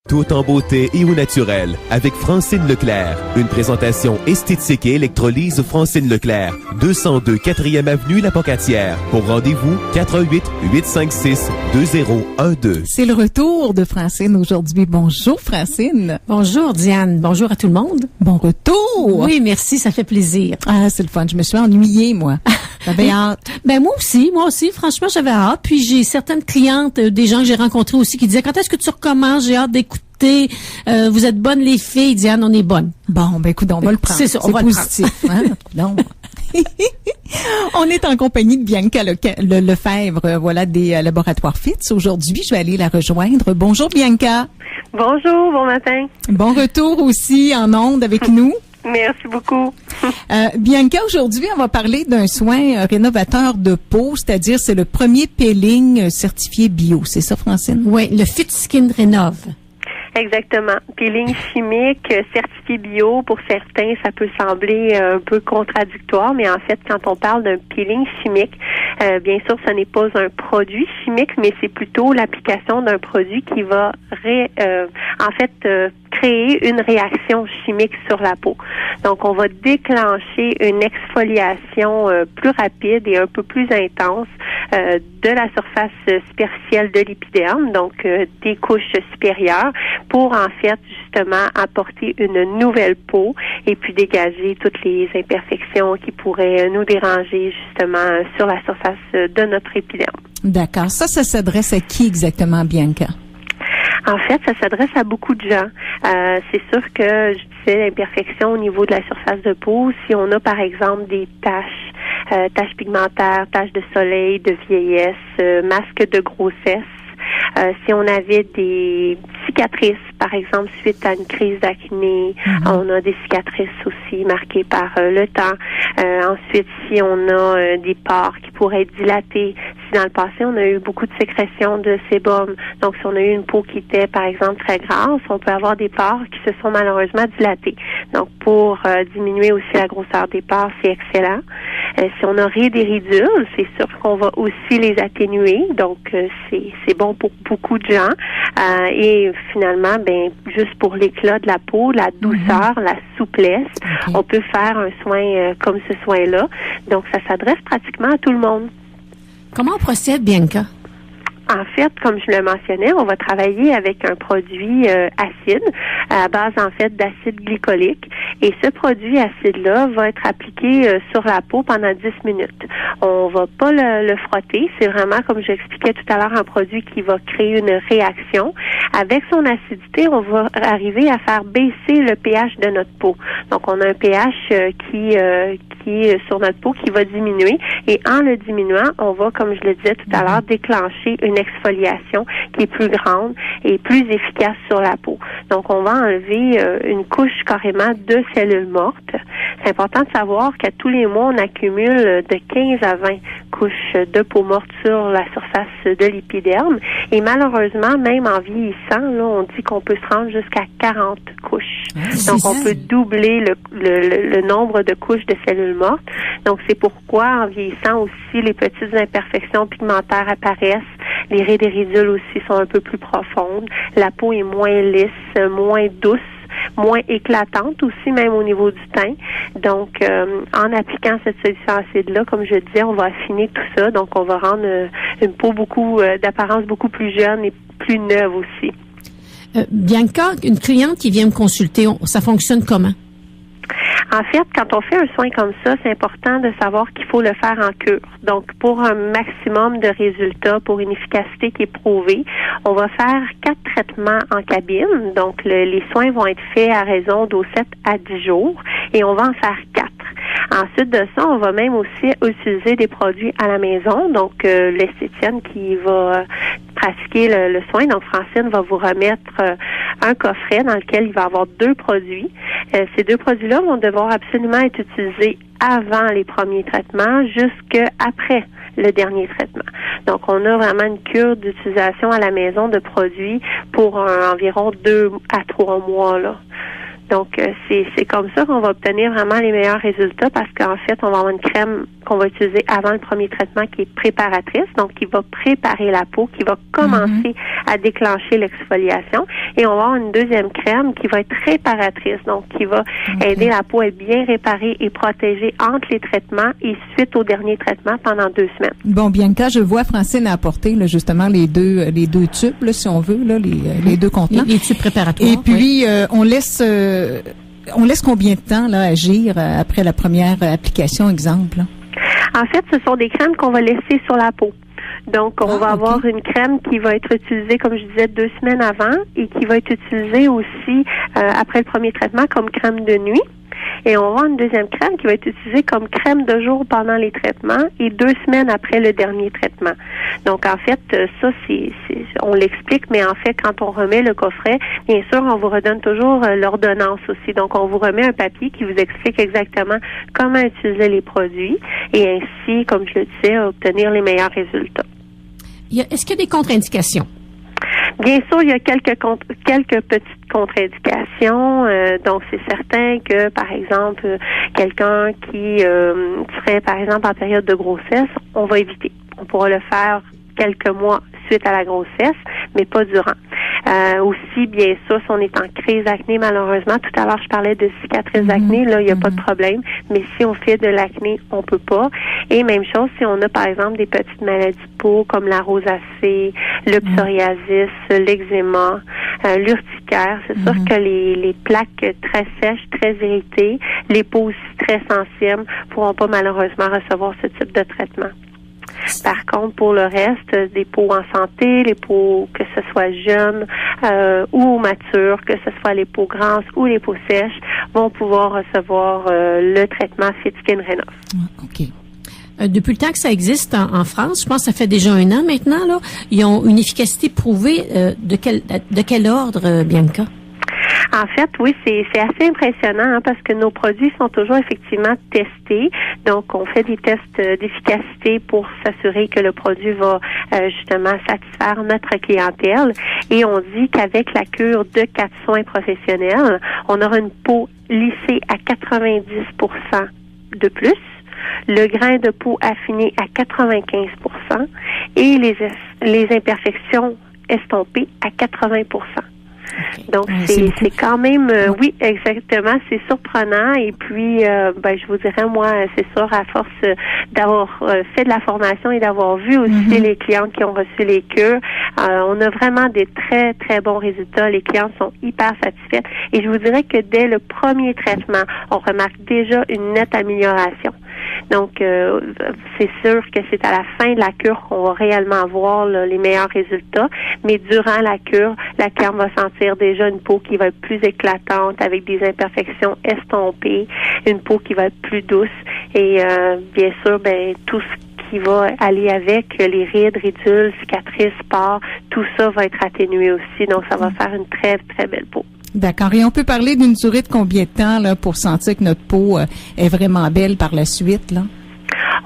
Tout en beauté et au naturel, avec Francine Leclerc. Une présentation esthétique et électrolyse Francine Leclerc. 202 4e Avenue La Pocatière. Pour rendez-vous, 418-856-2012. C'est le retour de Francine aujourd'hui. Bonjour Francine. Bonjour Diane. Bonjour à tout le monde. Bon retour. Oui, merci, ça fait plaisir. Ah, c'est le fun. Je me suis ennuyée, moi. J'avais hâte. Ben moi aussi, franchement, j'avais hâte. Puis j'ai certaines clientes, des gens que j'ai rencontrés aussi qui disaient, quand est-ce que tu recommences? J'ai hâte d'écouter. Vous êtes bonnes les filles, Diane, on est bonnes. Bon, ben écoute, on va le prendre. C'est ça, on va positif. Hein? Non. On est en compagnie de Bianca Lefebvre, voilà, des laboratoires FITS. Aujourd'hui, je vais aller la rejoindre. Bonjour Bianca. Bonjour, bon matin. Bon retour aussi en ondes avec nous. Merci beaucoup. Bianca, aujourd'hui, on va parler d'un soin rénovateur de peau, c'est-à-dire c'est le premier peeling certifié bio. C'est ça, Francine? Oui, le Fit Skin Rénove. Exactement. Peeling chimique, certifié bio, pour certains, ça peut sembler un peu contradictoire, mais en fait, quand on parle d'un peeling chimique, bien sûr, ce n'est pas un produit chimique, mais c'est plutôt l'application d'un produit qui va créer une réaction chimique sur la peau. Donc, on va déclencher une exfoliation plus rapide et un peu plus intense de la surface superficielle de l'épiderme, donc des couches supérieures, pour en fait justement apporter une nouvelle peau et puis dégager toutes les imperfections qui pourraient nous déranger justement sur la surface de notre épiderme. D'accord. Ça s'adresse à qui exactement, Bianca? En fait, ça s'adresse à beaucoup de gens. C'est sûr que, je disais, l'imperfection au niveau de la surface de peau, si on a par exemple des taches pigmentaires, taches de soleil, de vieillesse, masque de grossesse, si on avait des cicatrices, par exemple, suite à une crise d'acné, on a des cicatrices aussi marquées par le temps. Ensuite, si on a des pores qui pourraient être dilatés, si dans le passé, on a eu beaucoup de sécrétion de sébum, donc si on a eu une peau qui était, par exemple, très grasse, on peut avoir des pores qui se sont malheureusement dilatés. Donc, pour diminuer aussi la grosseur des pores, c'est excellent. Si on aurait des ridules, c'est sûr qu'on va aussi les atténuer, donc c'est bon pour beaucoup de gens. Et finalement, juste pour l'éclat de la peau, la douceur, la souplesse, on peut faire un soin comme ce soin-là. Donc, ça s'adresse pratiquement à tout le monde. Comment on procède, Bianca? En fait, comme je le mentionnais, on va travailler avec un produit acide à base en fait d'acide glycolique. Et ce produit acide-là va être appliqué sur la peau pendant 10 minutes. On va pas le frotter. C'est vraiment, comme j'expliquais tout à l'heure, un produit qui va créer une réaction. Avec son acidité, on va arriver à faire baisser le pH de notre peau. Donc, on a un pH qui est sur notre peau qui va diminuer. Et en le diminuant, on va, comme je le disais tout à l'heure, déclencher une exfoliation qui est plus grande et plus efficace sur la peau. Donc, on va enlever une couche carrément de cellules mortes. C'est important de savoir qu'à tous les mois, on accumule de 15 à 20 couches de peau morte sur la surface de l'épiderme. Et malheureusement, même en vieillissant, là, on dit qu'on peut se rendre jusqu'à 40 couches. Donc, on peut doubler le nombre de couches de cellules mortes. Donc, c'est pourquoi, en vieillissant aussi, les petites imperfections pigmentaires apparaissent. Les raies des ridules aussi sont un peu plus profondes. La peau est moins lisse, moins douce, moins éclatante aussi, même au niveau du teint. Donc, en appliquant cette solution acide-là, comme je disais, on va affiner tout ça. Donc, on va rendre une peau d'apparence beaucoup plus jeune et plus neuve aussi. Bianca, une cliente qui vient me consulter, ça fonctionne comment? En fait, quand on fait un soin comme ça, c'est important de savoir qu'il faut le faire en cure. Donc, pour un maximum de résultats, pour une efficacité qui est prouvée, on va faire 4 traitements en cabine. Donc, les soins vont être faits à raison d'au 7 à 10 jours et on va en faire 4. Ensuite de ça, on va même aussi utiliser des produits à la maison. Donc, l'esthéticienne qui va pratiquer le soin, donc Francine va vous remettre un coffret dans lequel il va y avoir 2 produits. Ces 2 produits-là vont devoir absolument être utilisés avant les premiers traitements jusqu'après le dernier traitement. Donc, on a vraiment une cure d'utilisation à la maison de produits pour environ 2 à 3 mois, là. Donc, c'est comme ça qu'on va obtenir vraiment les meilleurs résultats parce qu'en fait, on va avoir une crème qu'on va utiliser avant le premier traitement qui est préparatrice, donc qui va préparer la peau, qui va commencer à déclencher l'exfoliation. Et on va avoir une deuxième crème qui va être réparatrice, donc qui va aider la peau à être bien réparée et protégée entre les traitements et suite au dernier traitement pendant 2 semaines. Bon, Bianca, je vois Francine a apporté là, justement les deux tubes, là, si on veut, là, les deux contenants. Les tubes préparatoires. Et puis, on laisse combien de temps là agir après la première application, exemple? Là? En fait, ce sont des crèmes qu'on va laisser sur la peau. Donc, on va avoir une crème qui va être utilisée, comme je disais, 2 semaines avant et qui va être utilisée aussi après le premier traitement comme crème de nuit. Et on va avoir une deuxième crème qui va être utilisée comme crème de jour pendant les traitements et 2 semaines après le dernier traitement. Donc, en fait, ça, on l'explique, mais en fait, quand on remet le coffret, bien sûr, on vous redonne toujours l'ordonnance aussi. Donc, on vous remet un papier qui vous explique exactement comment utiliser les produits et ainsi, comme je le disais, obtenir les meilleurs résultats. Est-ce qu'il y a des contre-indications? Bien sûr, il y a quelques petites contre-indications. Donc, c'est certain que, par exemple, quelqu'un qui serait, par exemple, en période de grossesse, on va éviter. On pourra le faire quelques mois suite à la grossesse, mais pas durant. Aussi, bien sûr, si on est en crise d'acné, malheureusement, tout à l'heure, je parlais de cicatrices d'acné, là, il n'y a pas de problème. Mais si on fait de l'acné, on peut pas. Et même chose, si on a, par exemple, des petites maladies de peau, comme la rosacée, le psoriasis, l'eczéma, l'urticaire, c'est sûr que les plaques très sèches, très irritées, les peaux aussi très sensibles, pourront pas, malheureusement, recevoir ce type de traitement. Par contre, pour le reste, des peaux en santé, les peaux, que ce soit jeunes ou matures, que ce soit les peaux grasses ou les peaux sèches, vont pouvoir recevoir le traitement Fit Skin Rénov. OK. Depuis le temps que ça existe en France, je pense que ça fait déjà 1 an maintenant, là, ils ont une efficacité prouvée de quel ordre, Bianca? En fait, oui, c'est assez impressionnant parce que nos produits sont toujours effectivement testés. Donc, on fait des tests d'efficacité pour s'assurer que le produit va justement satisfaire notre clientèle. Et on dit qu'avec la cure de 4 soins professionnels, on aura une peau lissée à 90% de plus, le grain de peau affiné à 95% et les imperfections estompées à 80%. Donc, c'est quand même, oui, exactement, c'est surprenant. Et puis, je vous dirais, moi, c'est sûr, à force d'avoir fait de la formation et d'avoir vu aussi les clientes qui ont reçu les cures, on a vraiment des très, très bons résultats. Les clientes sont hyper satisfaites. Et je vous dirais que dès le premier traitement, on remarque déjà une nette amélioration. Donc, c'est sûr que c'est à la fin de la cure qu'on va réellement voir là, les meilleurs résultats. Mais durant la cure, la cliente va sentir déjà une peau qui va être plus éclatante, avec des imperfections estompées, une peau qui va être plus douce. Et bien sûr, tout ce qui va aller avec, les rides, ridules, cicatrices, pores, tout ça va être atténué aussi. Donc, ça va faire une très, très belle peau. D'accord. Et on peut parler d'une durée de combien de temps là pour sentir que notre peau est vraiment belle par la suite, là?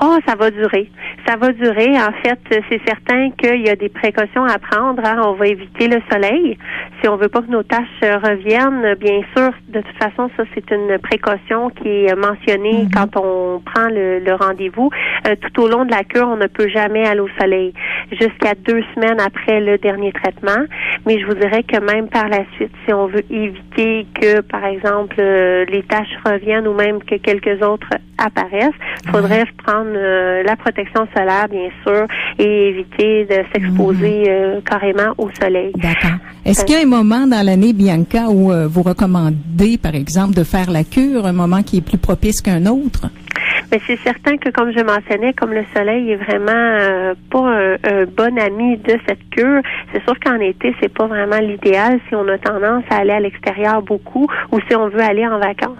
Oh, ça va durer. Ça va durer. En fait, c'est certain qu'il y a des précautions à prendre. Hein. On va éviter le soleil. Si on veut pas que nos taches reviennent, bien sûr, de toute façon, ça, c'est une précaution qui est mentionnée quand on prend le rendez-vous. Tout au long de la cure, on ne peut jamais aller au soleil. Jusqu'à 2 semaines après le dernier traitement. Mais je vous dirais que même par la suite, si on veut éviter que, par exemple, les taches reviennent ou même que quelques autres apparaissent, il faudrait prendre la protection solaire, bien sûr, et éviter de s'exposer carrément au soleil. D'accord. Est-ce qu'il y a un moment dans l'année, Bianca, où vous recommandez, par exemple, de faire la cure, un moment qui est plus propice qu'un autre? Mais c'est certain que, comme je mentionnais, comme le soleil est vraiment pas un bon ami de cette cure, c'est sûr qu'en été, c'est pas vraiment l'idéal si on a tendance à aller à l'extérieur beaucoup ou si on veut aller en vacances.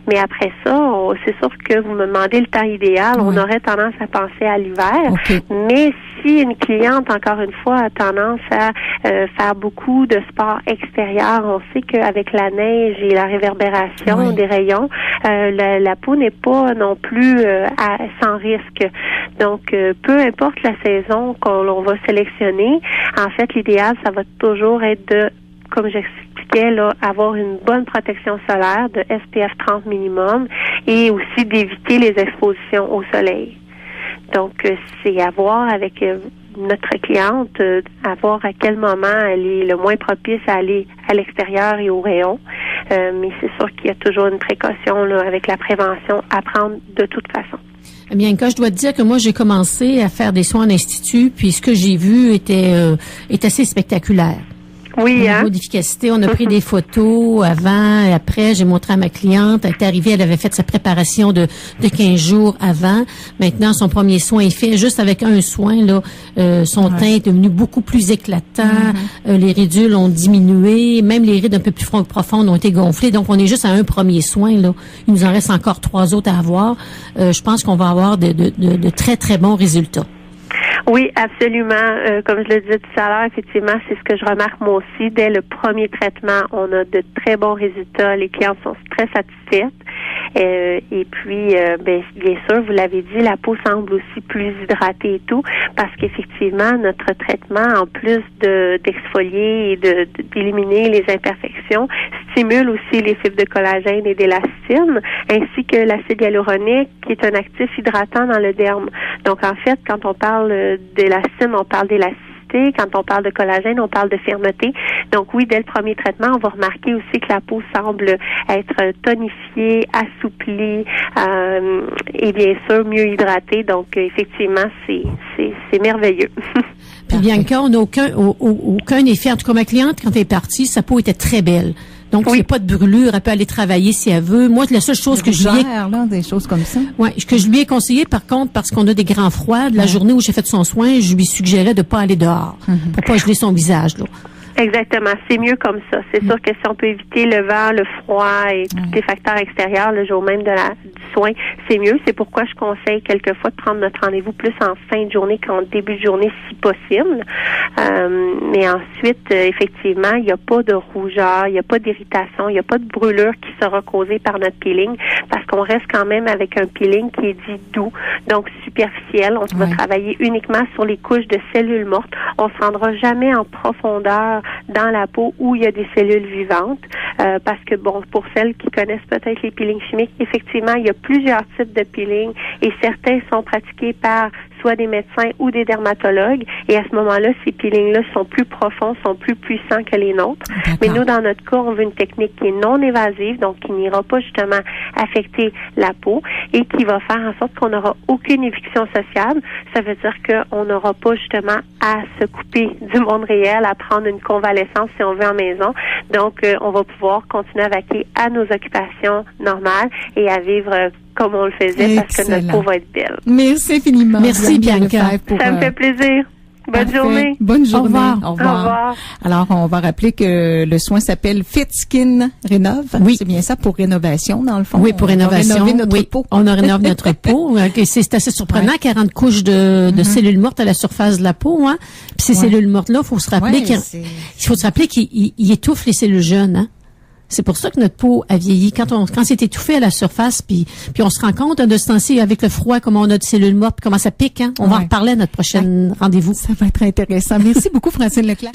Mais après ça, c'est sûr que vous me demandez le temps idéal. On aurait tendance à penser à l'hiver. Okay. Mais si une cliente, encore une fois, a tendance à faire beaucoup de sport extérieur, on sait qu'avec la neige et la réverbération des rayons, la peau n'est pas non plus sans risque. Donc, peu importe la saison qu'on va sélectionner, en fait, l'idéal, ça va toujours être de, comme j'expliquais, là, avoir une bonne protection solaire de SPF 30 minimum et aussi d'éviter les expositions au soleil. Donc, c'est à voir avec notre cliente, à voir à quel moment elle est le moins propice à aller à l'extérieur et au rayon. Mais c'est sûr qu'il y a toujours une précaution là, avec la prévention à prendre de toute façon. Bianca, je dois te dire que moi, j'ai commencé à faire des soins en institut, puis ce que j'ai vu est assez spectaculaire. Oui, Au niveau d'efficacité, on a pris des photos avant et après. J'ai montré à ma cliente. Elle est arrivée, elle avait fait sa préparation de 15 jours avant. Maintenant, son premier soin est fait. Juste avec un soin, là, son teint est devenu beaucoup plus éclatant. Les ridules ont diminué. Même les rides un peu plus profondes ont été gonflées. Donc, on est juste à un premier soin, là. Il nous en reste encore 3 autres à avoir. Je pense qu'on va avoir de très, très bons résultats. Oui, absolument. Comme je le disais tout à l'heure, effectivement, c'est ce que je remarque moi aussi. Dès le premier traitement, on a de très bons résultats. Les clients sont très satisfaits. Et puis, bien sûr, vous l'avez dit, la peau semble aussi plus hydratée et tout, parce qu'effectivement, notre traitement, en plus d'exfolier et d'éliminer les imperfections, stimule aussi les fibres de collagène et d'élastine, ainsi que l'acide hyaluronique, qui est un actif hydratant dans le derme. Donc, en fait, quand on parle d'élastine, on parle d'élasticité. Quand on parle de collagène, on parle de fermeté. Donc oui, dès le premier traitement, on va remarquer aussi que la peau semble être tonifiée, assouplie et bien sûr mieux hydratée. Donc effectivement, c'est merveilleux. Puis Bianca, on n'a aucun effet. En tout cas, ma cliente, quand elle est partie, sa peau était très belle. Donc, il n'y a pas de brûlure. Elle peut aller travailler si elle veut. Moi, la seule chose que je lui ai... là, des choses comme ça. Ouais, que je lui ai conseillé, par contre, parce qu'on a des grands froids, la journée où j'ai fait son soin, je lui suggérais de pas aller dehors. Pour pas geler son visage, là. Exactement, c'est mieux comme ça. C'est sûr que si on peut éviter le vent, le froid et tous les facteurs extérieurs le jour même du soin, c'est mieux. C'est pourquoi je conseille quelquefois de prendre notre rendez-vous plus en fin de journée qu'en début de journée si possible. Mais ensuite, effectivement, il n'y a pas de rougeur, il n'y a pas d'irritation, il n'y a pas de brûlure qui sera causée par notre peeling parce qu'on reste quand même avec un peeling qui est dit doux, donc superficiel. On va travailler uniquement sur les couches de cellules mortes. On se rendra jamais en profondeur dans la peau où il y a des cellules vivantes, parce que bon, pour celles qui connaissent peut-être les peelings chimiques, effectivement, il y a plusieurs types de peelings et certains sont pratiqués par soit des médecins ou des dermatologues, et à ce moment-là, ces peelings-là sont plus profonds, sont plus puissants que les nôtres. Mais nous, dans notre cas, on veut une technique qui est non évasive, donc qui n'ira pas justement affecter la peau et qui va faire en sorte qu'on n'aura aucune éviction sociale. Ça veut dire qu'on n'aura pas justement à se couper du monde réel, à prendre une convalescence si on veut en maison. Donc, on va pouvoir continuer à vaquer à nos occupations normales et à vivre comme on le faisait. Excellent. Parce que notre peau va être belle. Merci infiniment. Merci Bianca. Ça me fait plaisir. Bonne journée. Bonne journée. Au revoir. Au revoir. Alors, on va rappeler que le soin s'appelle Fit Skin Rénove. Oui. C'est bien ça, pour rénovation, dans le fond. Oui, pour rénovation. On a rénové notre peau. On a rénové notre peau. C'est assez surprenant, 40 couches de cellules mortes à la surface de la peau, hein. Puis ces cellules mortes-là, il faut se rappeler qu'il étouffe les cellules jeunes, hein. C'est pour ça que notre peau a vieilli. Quand c'est étouffé à la surface, puis on se rend compte de ce temps-ci avec le froid, comment on a de cellules mortes, comment ça pique, hein. On va en reparler à notre prochain rendez-vous. Ça va être intéressant. Merci beaucoup, Francine Leclerc.